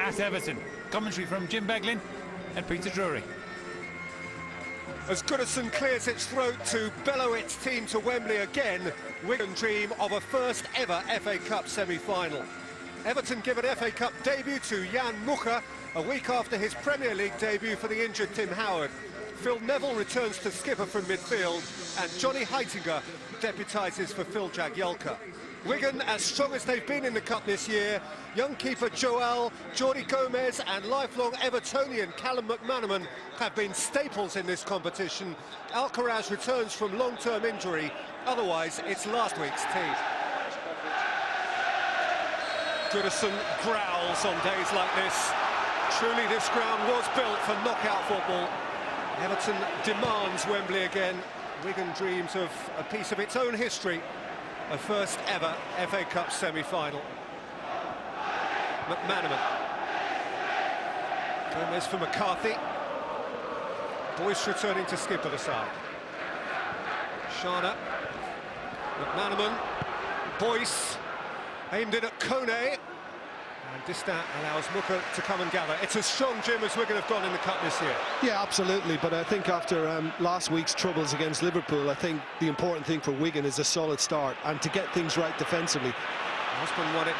at Everton. Commentary from Jim Beglin and Peter Drury. As Goodison clears its throat to bellow its team to Wembley again, Wigan dream of a first ever FA Cup semi-final. Everton give an FA Cup debut to Jan Mucha a week after his Premier League debut for the injured Tim Howard. Phil Neville returns to skipper from midfield, and Johnny Heitinga deputises for Phil Jagielka. Wigan, as strong as they've been in the Cup this year, young keeper Joel, Jordi Gomez and lifelong Evertonian Callum McManaman have been staples in this competition. Alcaraz returns from long-term injury, otherwise it's last week's team. Goodison growls on days like this. Truly, this ground was built for knockout football. Everton demands Wembley again. Wigan dreams of a piece of its own history. A first ever FA Cup semi-final. McManaman. Gomez for McCarthy. Boyce returning to skipper the side. Shana. McManaman. Boyce. Aimed in at Kone. And Distant allows Mucha to come and gather. It's as strong, Jim, as Wigan have gone in the Cup this year. Yeah, absolutely. But I think after last week's troubles against Liverpool, I think the important thing for Wigan is a solid start and to get things right defensively. Osman won it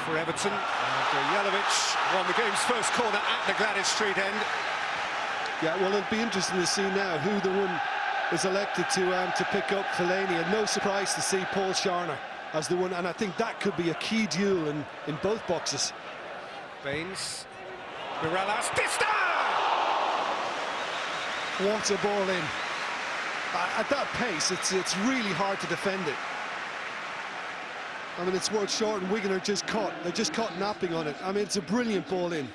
for Everton. And Jelavic won the game's first corner at the Gladys Street end. Yeah, well, it'll be interesting to see now who the one is elected to pick up Fellaini. And no surprise to see Paul Scharner as the one, and I think that could be a key duel in both boxes. Baines, Mirallas, Distant! What a ball in. At that pace, it's really hard to defend it. I mean, it's worth short, and Wigan are just caught. They're just caught napping on it. I mean, it's a brilliant ball in.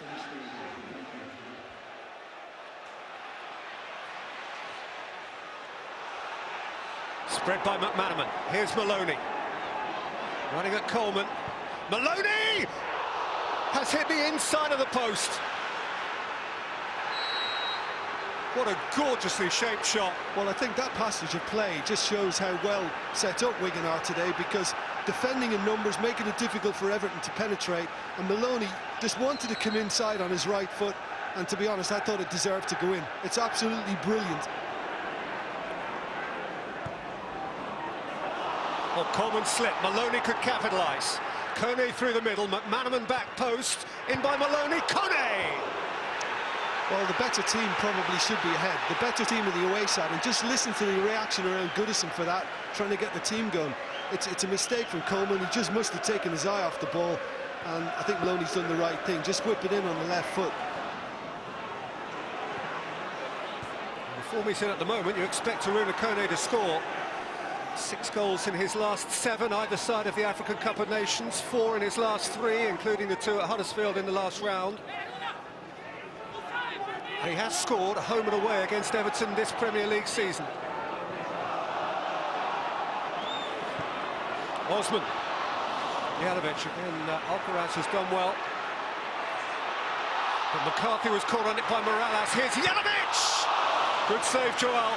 Spread by McManaman. Here's Maloney. Running at Coleman. Maloney has hit the inside of the post. What a gorgeously shaped shot. Well, I think that passage of play just shows how well set up Wigan are today, because defending in numbers, making it difficult for Everton to penetrate, and Maloney just wanted to come inside on his right foot, and to be honest, I thought it deserved to go in. It's absolutely brilliant. Well, Coleman slipped. Maloney could capitalise. Kone through the middle. McManaman back post. In by Maloney. Kone! Well, the better team probably should be ahead. The better team of the away side. And just listen to the reaction around Goodison for that, trying to get the team going. It's a mistake from Coleman. He just must have taken his eye off the ball. And I think Maloney's done the right thing. Just whip it in on the left foot. The form he's in at the moment, you expect Taruna Kone to score. 6 goals in his last 7, either side of the African Cup of Nations. 4 in his last 3, including the 2 at Huddersfield in the last round. And he has scored home and away against Everton this Premier League season. Osman. Jelavic again. Alcaraz has done well. But McCarthy was caught on it by Mirallas. Here's Jelavic! Good save, Joel.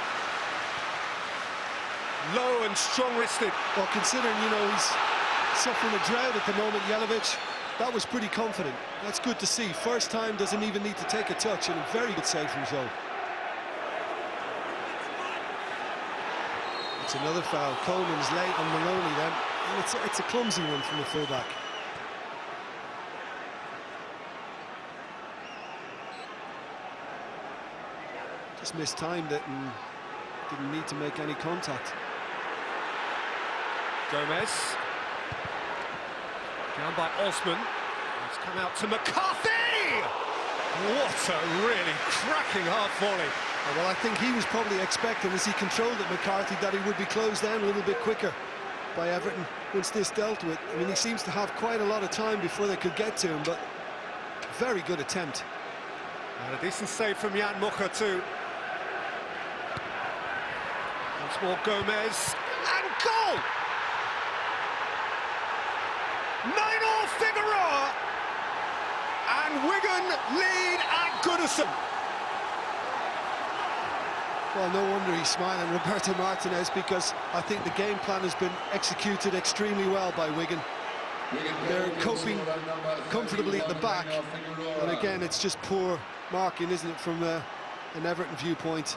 Low and strong-wristed. Well, considering, you know, he's suffering a drought at the moment, Jelavic, that was pretty confident. That's good to see. First time, doesn't even need to take a touch, and a very good save from Joe. It's another foul. Coleman's late on Maloney then, and it's a clumsy one from the fullback. Just mistimed it and didn't need to make any contact. Gomez. Down by Osman. It's come out to McCarthy! What a really cracking hard volley. Well, I think he was probably expecting, as he controlled it, McCarthy, that he would be closed down a little bit quicker by Everton once this dealt with. I mean, he seems to have quite a lot of time before they could get to him, but very good attempt. And a decent save from Jan Mucha too. Once more Gomez, and goal! 9-all Figueroa, and Wigan lead at Goodison. Well, no wonder he's smiling, Roberto Martinez, because I think the game plan has been executed extremely well by Wigan. They're coping comfortably at the back, and again, it's just poor marking, isn't it, from an Everton viewpoint.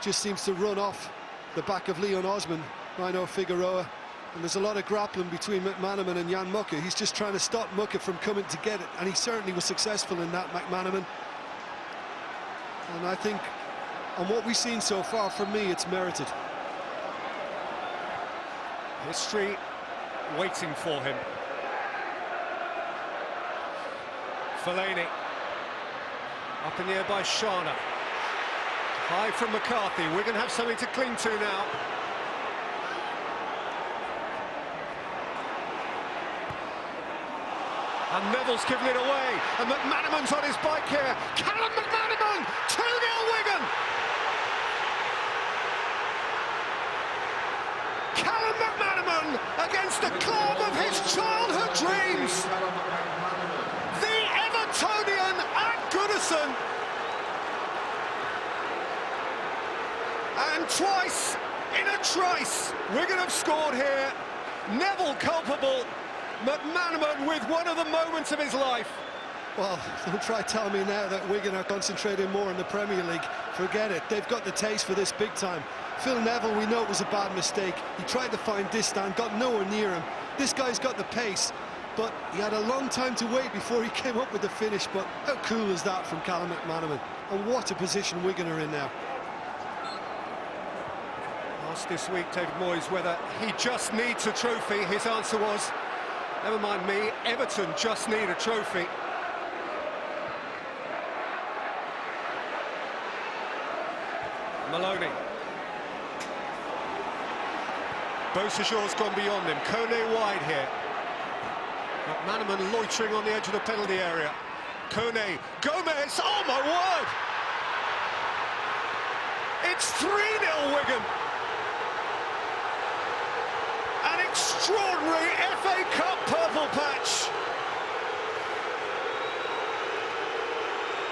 Just seems to run off the back of Leon Osman, Rino Figueroa, and there's a lot of grappling between McManaman and Jan Mucke. He's just trying to stop Mucke from coming to get it, and he certainly was successful in that, McManaman. And I think, on what we've seen so far, for me, it's merited. History waiting for him. Fellaini. Up in the air by Shana. High from McCarthy. Wigan have something to cling to now. And Neville's given it away. And McManaman's on his bike here. Callum McManaman! 2-0 Wigan! Callum McManaman against the club of his childhood dreams. The Evertonian at Goodison. And twice in a trice, Wigan have scored here. Neville culpable. McManaman with one of the moments of his life. Well, don't try telling me now that Wigan are concentrating more in the Premier League. Forget it. They've got the taste for this big time. Phil Neville, we know it was a bad mistake. He tried to find Distan, got nowhere near him. This guy's got the pace, but he had a long time to wait before he came up with the finish. But how cool is that from Callum McManaman? And what a position Wigan are in now. Asked this week, David Moyes, whether he just needs a trophy. His answer was, never mind me, Everton just need a trophy. Maloney. Beausejour's gone beyond him. Kone wide here. McManaman loitering on the edge of the penalty area. Kone, Gomez, oh my word! It's 3-0 Wigan. An extraordinary FA Cup purple patch.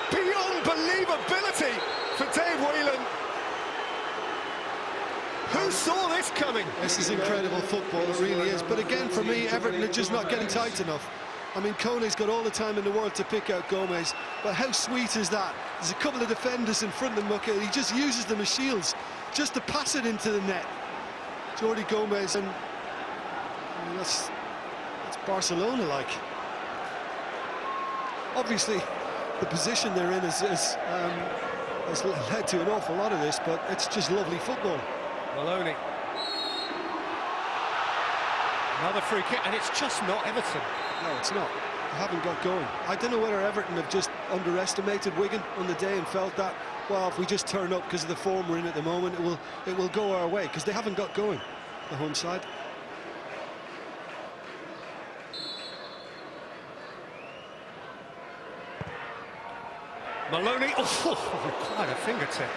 Beyond believability for Dave Whelan. Who saw this coming? This is incredible football, it really is. But again, for me, Everton are just not getting tight enough. I mean, Kone's got all the time in the world to pick out Gomez, but how sweet is that? There's a couple of defenders in front of Mucke, he just uses them as shields, just to pass it into the net. Jordi Gomez, and I mean, that's Barcelona-like. Obviously, the position they're in has led to an awful lot of this, but it's just lovely football. Maloney. Another free kick, and it's just not Everton. No, it's not. They haven't got going. I don't know whether Everton have just underestimated Wigan on the day and felt that, well, if we just turn up because of the form we're in at the moment, it will go our way, because they haven't got going, the home side. Maloney, oh, quite a fingertip.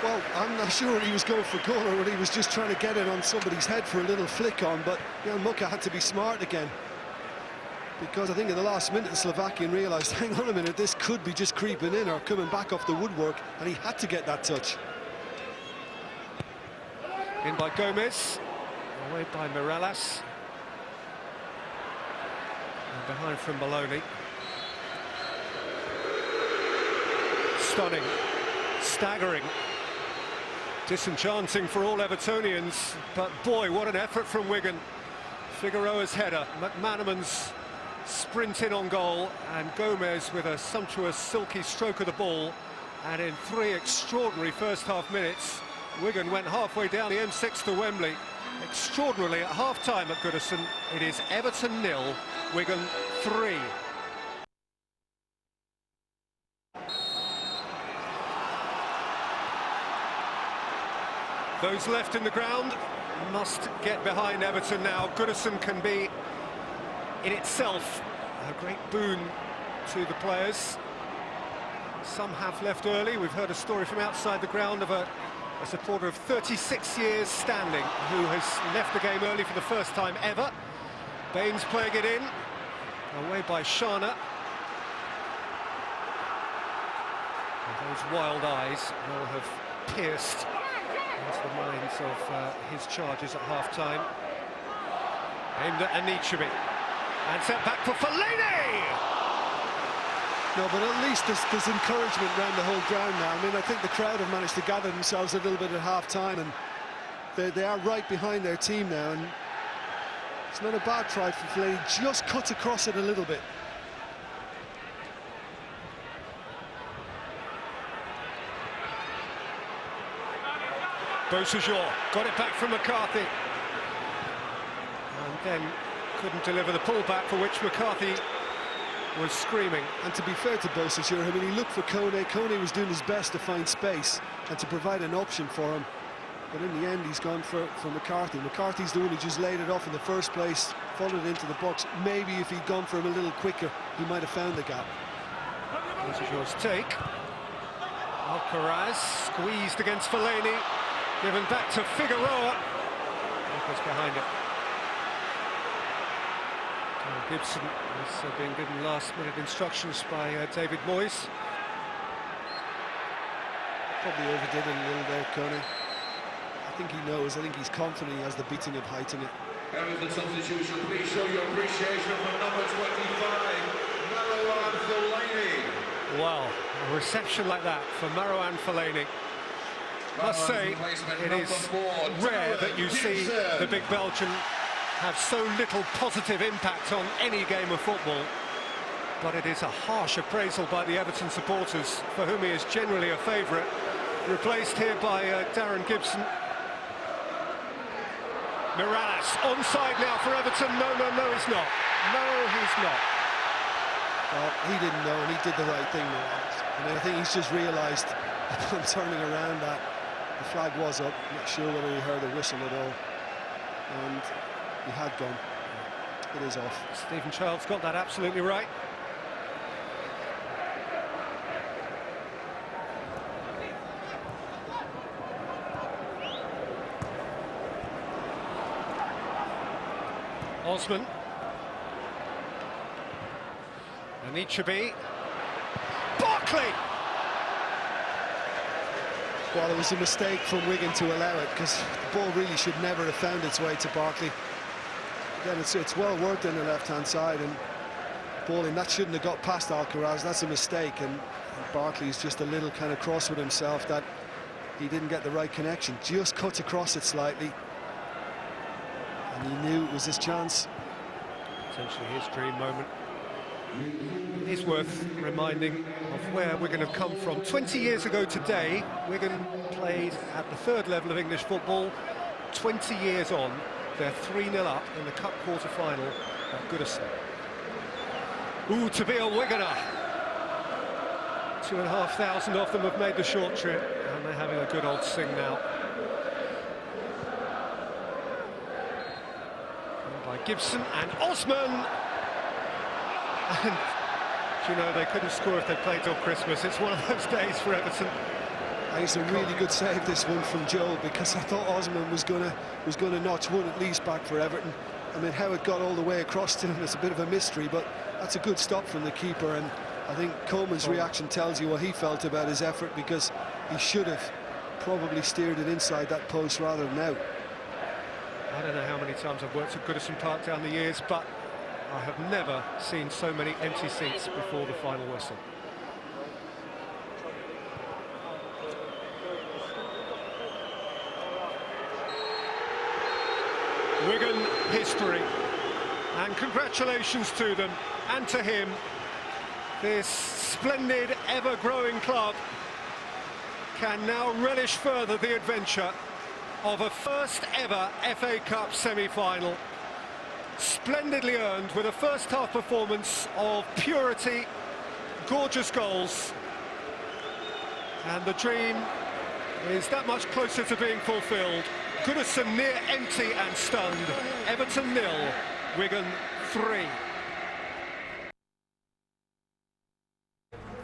Well, I'm not sure he was going for goal or whether he was just trying to get it on somebody's head for a little flick on, but Jan Mucke had to be smart again. Because I think at the last minute the Slovakian realised, hang on a minute, this could be just creeping in or coming back off the woodwork, and he had to get that touch. In by Gomez, away by Mireles. And behind from Maloney. Stunning, staggering, disenchanting for all Evertonians, but boy, what an effort from Wigan. Figueroa's header, McManaman's sprint in on goal, and Gomez with a sumptuous, silky stroke of the ball. And in 3 extraordinary first-half minutes, Wigan went halfway down the M6 to Wembley. Extraordinarily, at half-time at Goodison, it is Everton 0, Wigan 3. Those left in the ground must get behind Everton now. Goodison can be, in itself, a great boon to the players. Some have left early. We've heard a story from outside the ground of a supporter of 36 years standing who has left the game early for the first time ever. Baines playing it in, away by Shana. And those wild eyes will have pierced into the minds of his charges at half-time. Aimed at Anichebe. And sent back for Fellaini! No, but at least there's encouragement around the whole ground now. I mean, I think the crowd have managed to gather themselves a little bit at half-time, and they are right behind their team now, and it's not a bad try for Fellaini, just cuts across it a little bit. Beausejour got it back from McCarthy. And then couldn't deliver the pullback for which McCarthy was screaming. And to be fair to Beausejour, I mean, he looked for Kone. Kone was doing his best to find space and to provide an option for him. But in the end, he's gone for McCarthy. McCarthy's the one who just laid it off in the first place, followed it into the box. Maybe if he'd gone for him a little quicker, he might have found the gap. Beausejour's take. Alcaraz squeezed against Fellaini, given back to Figueroa. Lucas behind it. Gibson is being given last-minute instructions by David Moyes. Probably overdid it a little there, Kone. I think he knows. I think he's confident he has the beating of height in it. The substitution, please show your appreciation for number 25, Marouane Fellaini. Wow, a reception like that for Marouane Fellaini. Must say, it is rare that you see the big Belgian have so little positive impact on any game of football. But it is a harsh appraisal by the Everton supporters, for whom he is generally a favourite. Replaced here by Darren Gibson. Mirallas onside now for Everton. No, he's not. No, he's not. Well, he didn't know, and he did the right thing, Mirallas. I mean, I think he's just realised upon turning around that the flag was up. I'm not sure whether he heard a whistle at all. And he had gone. It is off. Stephen Childs got that absolutely right. Osman. Anichebe. Barkley! Well, it was a mistake from Wigan to allow it, because the ball really should never have found its way to Barkley. Again, it's well worked on the left-hand side, and balling, that shouldn't have got past Alcaraz. That's a mistake, and Barkley's just a little kind of cross with himself that he didn't get the right connection. Just cut across it slightly, and he knew it was his chance. Potentially his dream moment. It is worth reminding of where Wigan have come from. 20 years ago today, Wigan played at the third level of English football. 20 years on, they're 3-0 up in the cup quarter-final at Goodison. Ooh, to be a Wiganer. 2,500 of them have made the short trip, and they're having a good old sing now. And by Gibson and Osman. And, you know, they couldn't score if they played till Christmas. It's one of those days for Everton. It's a really good save, this one from Joe, because I thought Osman was gonna notch one at least back for Everton. I mean, how it got all the way across to him is a bit of a mystery, but that's a good stop from the keeper, and I think Coleman's reaction tells you what he felt about his effort, because he should have probably steered it inside that post rather than out. I don't know how many times I've worked at Goodison Park down the years, but I have never seen so many empty seats before the final whistle. Wigan history, and congratulations to them and to him. This splendid, ever-growing club can now relish further the adventure of a first-ever FA Cup semi-final. Splendidly earned, with a first-half performance of purity, gorgeous goals, and the dream is that much closer to being fulfilled. Goodison near empty and stunned. Everton 0, Wigan 3.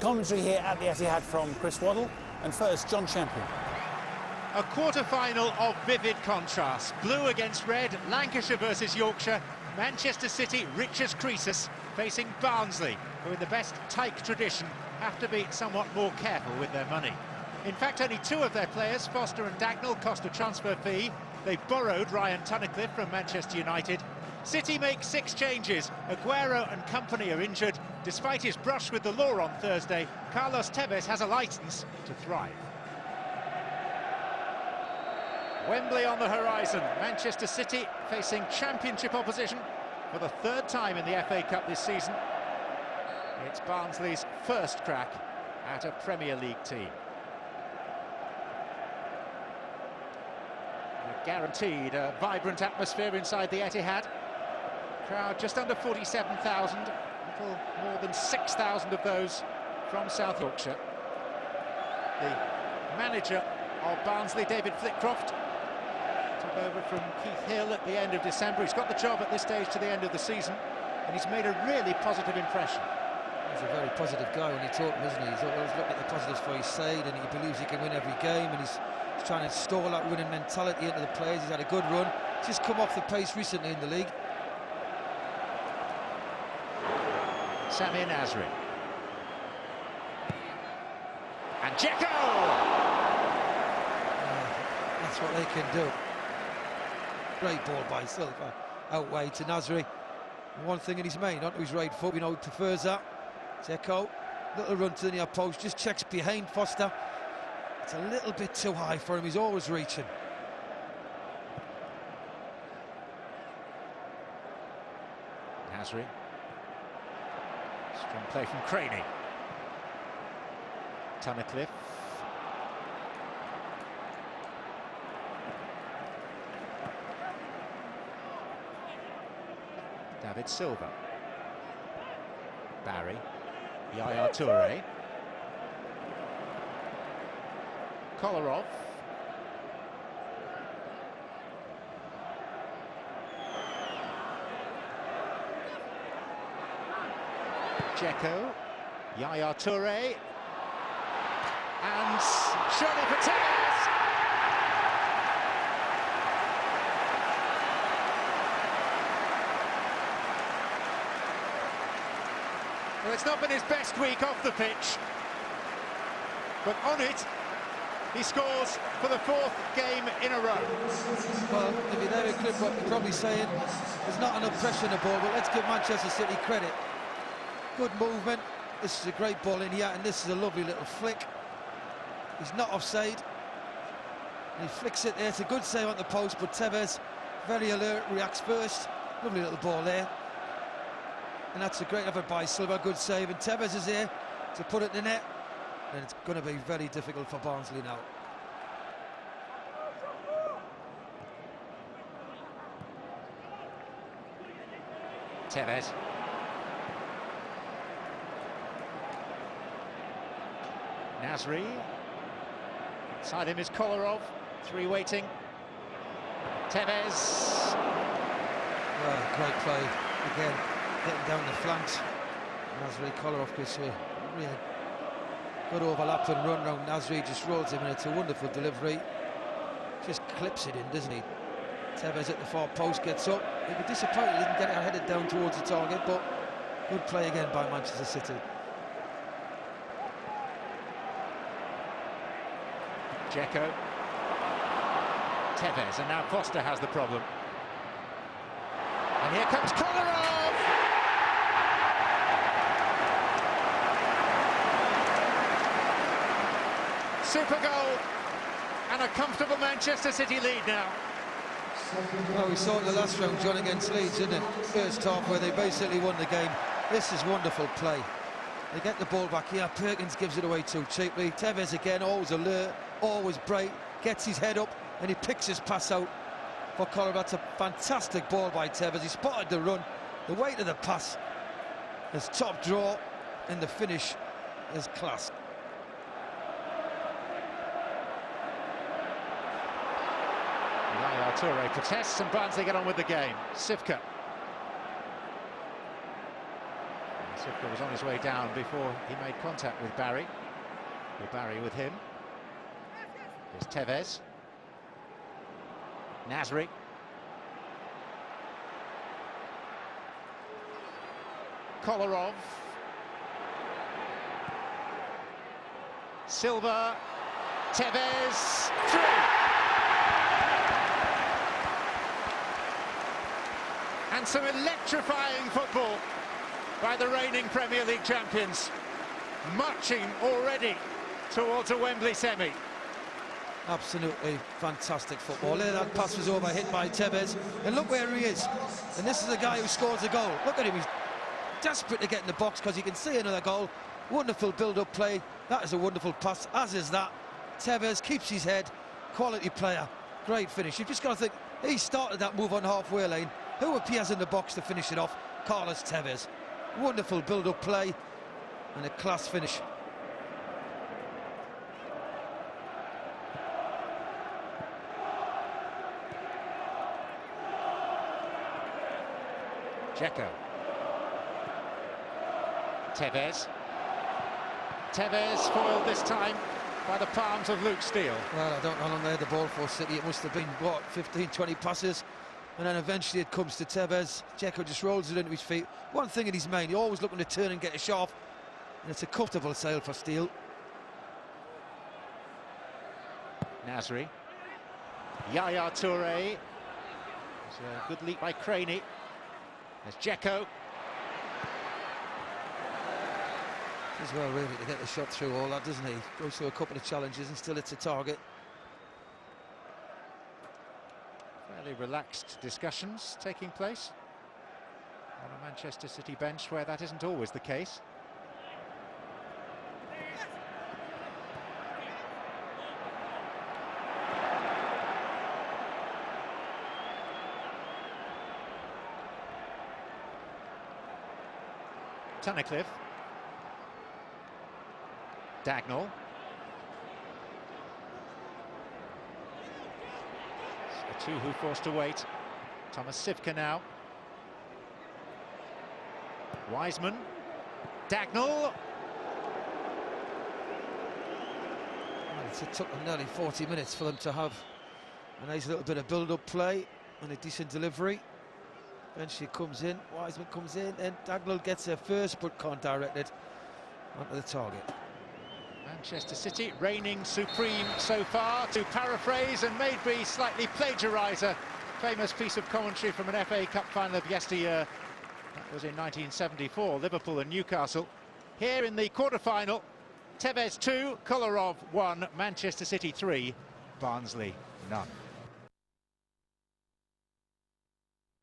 Commentary here at the Etihad from Chris Waddle, and first John Champion. A quarter-final of vivid contrast. Blue against red, Lancashire versus Yorkshire, Manchester City, Richard Croesus, facing Barnsley, who in the best Tyke tradition have to be somewhat more careful with their money. In fact, only two of their players, Foster and Dacknell, cost a transfer fee. They borrowed Ryan Tunnicliffe from Manchester United, City make 6 changes. Aguero and company are injured. Despite his brush with the law on Thursday, Carlos Tevez has a licence to thrive. Wembley on the horizon. Manchester City facing championship opposition for the 3rd time in the FA Cup this season. It's Barnsley's first crack at a Premier League team. Guaranteed a vibrant atmosphere inside the Etihad. Crowd just under 47,000, little more than 6,000 of those from South Yorkshire. The manager of Barnsley, David Flitcroft, took over from Keith Hill at the end of December. He's got the job at this stage to the end of the season, and he's made a really positive impression. He's a very positive guy when you talk to him, isn't he? He's always looking at the positives for his side, and he believes he can win every game, and he's trying to install that winning mentality into the players. He's had a good run. He's just come off the pace recently in the league. Samir Nasri. And Dzeko! That's what they can do. Great ball by Silva. Out wide to Nasri. One thing in his main, onto his right foot, he prefers that. Dzeko, little run to the near post, just checks behind Foster. It's a little bit too high for him, he's always reaching. Nasri. Strong play from Craney. Tunnicliffe. David Silva. Barry. Yaya Toure. Kolarov. Dzeko. Yaya Toure. And surely for Tevez. Well, it's not been his best week off the pitch, but on it, he scores for the 4th game in a row. Well, if you're there in clip, what you're probably saying, there's not enough pressure on the ball, but let's give Manchester City credit. Good movement, this is a great ball in here, and this is a lovely little flick. He's not offside, and he flicks it there. It's a good save on the post, but Tevez, very alert, reacts first. Lovely little ball there. And that's a great effort by Silva, good save, and Tevez is here to put it in the net, and it's going to be very difficult for Barnsley now. Tevez. Nasri. Inside him is Kolarov, 3 waiting. Tevez. Oh, great play again. Getting down the flanks. Nasri, Kolarov gets a real good overlap and run round. Nasri just rolls him, and it's a wonderful delivery. Just clips it in, doesn't he? Tevez at the far post gets up. He'll be disappointed he didn't get it headed down towards the target, but good play again by Manchester City. Dzeko. Tevez, and now Foster has the problem. And here comes Kolarov! Super goal, and a comfortable Manchester City lead now. Well, we saw it in the last round, John, against Leeds, didn't it? First half where they basically won the game. This is wonderful play. They get the ball back here. Perkins gives it away too cheaply. Tevez again, always alert, always bright, gets his head up, and he picks his pass out for Kolarov. That's a fantastic ball by Tevez. He spotted the run, the weight of the pass, his top draw, and the finish is class. Yaya Toure protests, and Barnsley get on with the game. Sivka. Sivka was on his way down before he made contact with Barry. Or Barry with him. There's Tevez. Nasri. Kolarov. Silva. Tevez. Through. And some electrifying football by the reigning Premier League champions, marching already towards a Wembley semi. Absolutely fantastic football. There, that pass was over, hit by Tevez, and look where he is. And this is the guy who scores a goal. Look at him, he's desperate to get in the box because he can see another goal. Wonderful build-up play. That is a wonderful pass, as is that. Tevez keeps his head. Quality player. Great finish. You've just got to think, he started that move on halfway lane. Who appears in the box to finish it off? Carlos Tevez. Wonderful build-up play and a class finish. Dzeko. Tevez. Tevez foiled this time by the palms of Luke Steele. Well, I don't know how long they had the ball for City. It must have been, what, 15, 20 passes. And then eventually it comes to Tevez. Dzeko just rolls it into his feet. One thing in his mind, he's always looking to turn and get a shot. And it's a comfortable sail for Steele. Nasri. Yaya Toure. It's a good leap by Craney. There's Dzeko. He's well really to get the shot through all that, doesn't he? Goes through a couple of challenges and still it's a target. Fairly relaxed discussions taking place on a Manchester City bench where that isn't always the case. Tunnicliffe. Dagnall. The two who forced to wait. Thomas Sivka now. Wiseman. Dagnall. Well, it took them nearly 40 minutes for them to have a nice little bit of build-up play and a decent delivery. Eventually comes in, Wiseman comes in, and Dagnall gets there first but can't direct it onto the target. Manchester City reigning supreme so far, to paraphrase and maybe slightly plagiarise a famous piece of commentary from an FA Cup final of yesteryear. That was in 1974, Liverpool and Newcastle. Here in the quarter-final, Tevez 2, Kolarov 1, Manchester City 3, Barnsley none.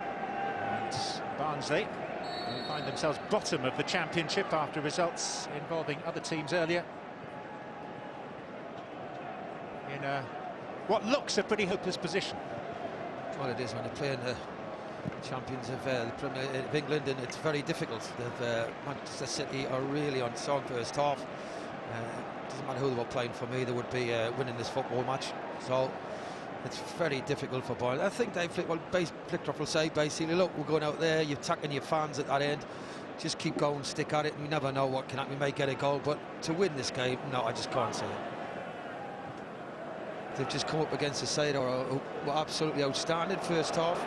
And Barnsley will find themselves bottom of the championship after results involving other teams earlier. In what looks a pretty hopeless position. Well, it is when they're playing the champions of the Premier League of England, and it's very difficult. Manchester City are really on song first half. Doesn't matter who they were playing for me, they would be winning this football match. So it's very difficult for Barnsley. I think Flickroff will say basically, look, we're going out there, you're attacking your fans at that end. Just keep going, stick at it, and we never know what can happen. We may get a goal, but to win this game, no, I just can't see it. They've just come up against a side who were absolutely outstanding first half.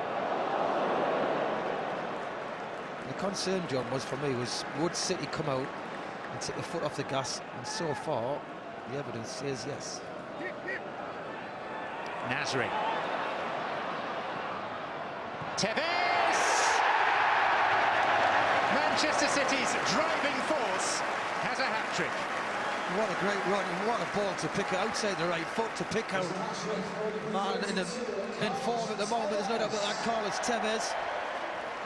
The concern, John, was for me was, would City come out and take the foot off the gas? And so far, the evidence says yes. Nasri. Tevez! Manchester City's driving force has a hat-trick. What a great run, and what a ball to pick outside the right foot to pick out. Man in form at the moment, there's no doubt about that. Carlos Tevez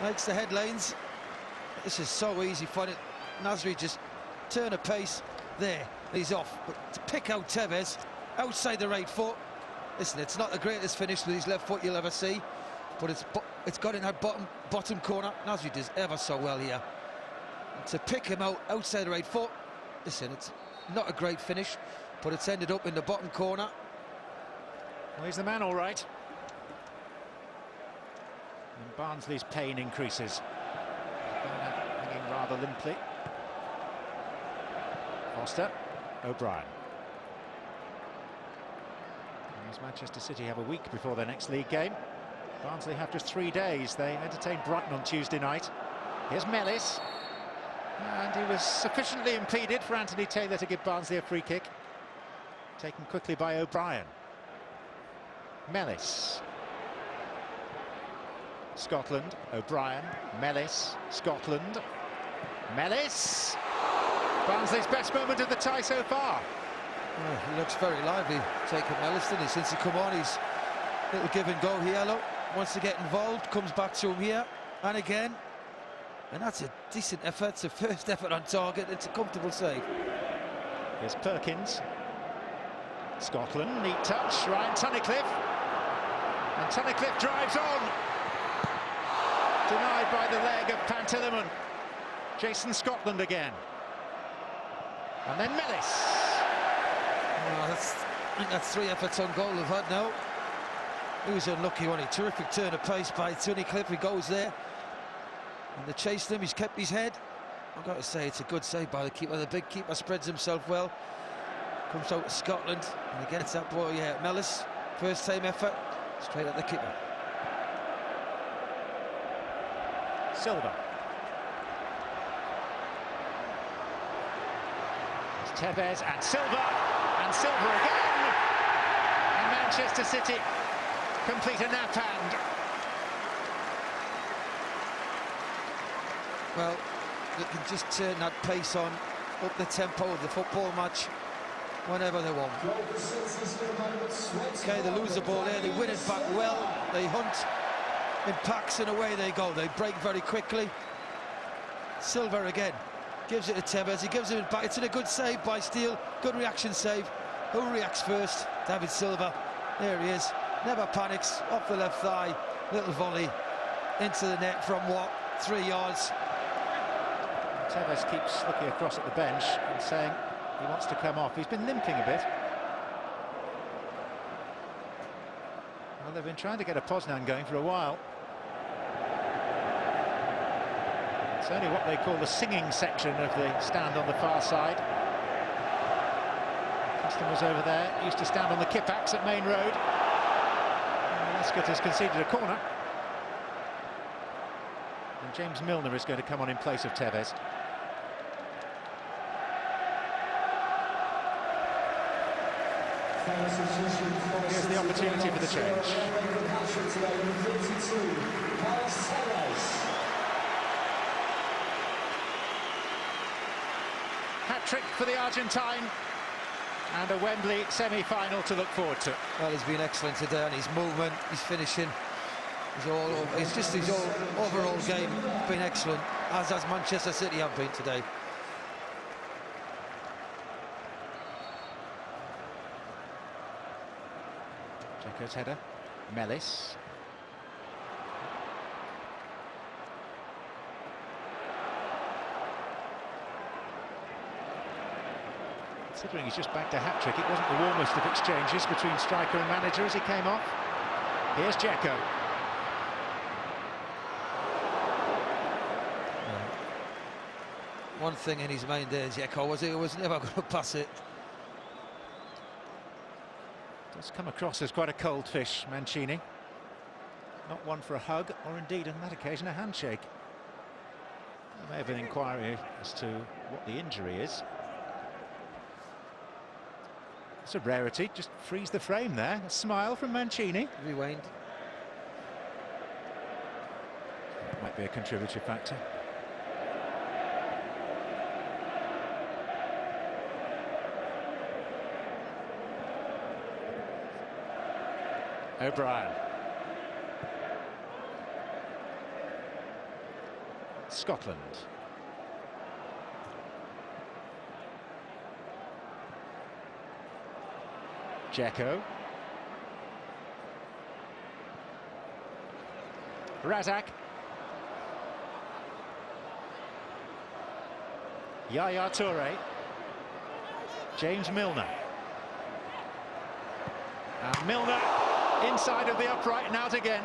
makes the headlines. This is so easy for it. Nasri just turn a pace, there, he's off. But to pick out Tevez outside the right foot, listen, it's not the greatest finish with his left foot you'll ever see, but it's got in that bottom corner. Nasri does ever so well here. And to pick him out outside the right foot, listen, it's not a great finish, but it's ended up in the bottom corner. Well, he's the man, all right. And Barnsley's pain increases. Hanging rather limply. Foster, O'Brien. As Manchester City have a week before their next league game, Barnsley have just 3 days. They entertain Brighton on Tuesday night. Here's Mellis. And he was sufficiently impeded for Anthony Taylor to give Barnsley a free kick. Taken quickly by O'Brien. Mellis. Scotland, O'Brien, Mellis, Scotland, Mellis. Barnsley's best moment of the tie so far. Oh, he looks very lively, Jacob Mellis, doesn't he? Since he come on, he's little give and go here. Look, wants to get involved, comes back to him here, and again. And that's a decent effort. It's a first effort on target. It's a comfortable save. Here's Perkins. Scotland, neat touch. Ryan Tunnicliffe. And Tunnicliffe drives on. Denied by the leg of Pantilimon. Jason Scotland again. And then Mellis. Oh, I think that's 3 efforts on goal they've had now. He was unlucky, wasn't he? Terrific turn of pace by Tunnicliffe. He goes there. And they chased him. He's kept his head. I've got to say, it's a good save by the keeper. The big keeper spreads himself well. Comes out to Scotland. And he gets that ball, yeah. Mellis, first time effort. Straight at the keeper. Silva. It's Tevez and Silva. And Silva again. And Manchester City complete a nap hand. Well, they can just turn that pace on, up the tempo of the football match whenever they want. Okay, they lose the ball there, they win it back well, they hunt in packs and away they go. They break very quickly. Silva again, gives it to Tevez, he gives it back. It's in a good save by Steele, good reaction save. Who reacts first? David Silva. There he is, never panics, off the left thigh, little volley into the net from what, 3 yards. Tevez keeps looking across at the bench and saying he wants to come off. He's been limping a bit. Well, they've been trying to get a Poznan going for a while. It's only what they call the singing section of the stand on the far side. Customers over there used to stand on the Kippax at Main Road. Lescott has conceded a corner. And James Milner is going to come on in place of Tevez. Here's the opportunity for the change. Hat-trick for the Argentine and a Wembley semi-final to look forward to. Well, he's been excellent today, and his movement, his finishing, his overall game been excellent, as has Manchester City have been today. Jekyll's header, Mellis. Considering he's just backed a hat-trick, it wasn't the warmest of exchanges between striker and manager as he came off. Here's Dzeko. One thing in his mind there, Dzeko, was he was never going to pass it. Does come across as quite a cold fish, Mancini. Not one for a hug, or indeed on that occasion a handshake. There may have been an inquiry as to what the injury is. It's a rarity, just freeze the frame there. A smile from Mancini. Rewind. Might be a contributory factor. O'Brien. Scotland. Dzeko. Razak. Yaya Toure. James Milner. And Milner inside of the upright and out again.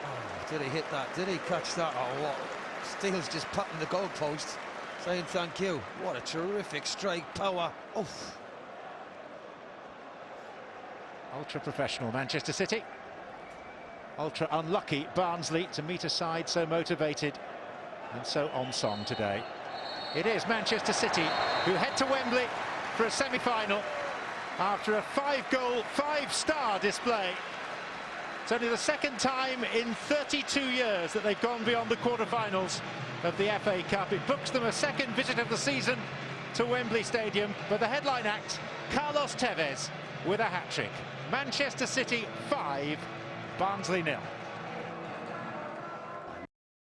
Oh, did he hit that? Did he catch that? Oh, what? Steele's just patting the goalpost, saying thank you. What a terrific strike, power. Oof. Ultra professional Manchester City. Ultra unlucky Barnsley to meet a side so motivated and so on song today. It is Manchester City who head to Wembley for a semi-final after a 5-goal, 5-star display It's only the second time in 32 years that they've gone beyond the quarter-finals of the FA Cup. It books them a second visit of the season to Wembley Stadium, but the headline act, Carlos Tevez with a hat-trick. Manchester City 5, Barnsley 0.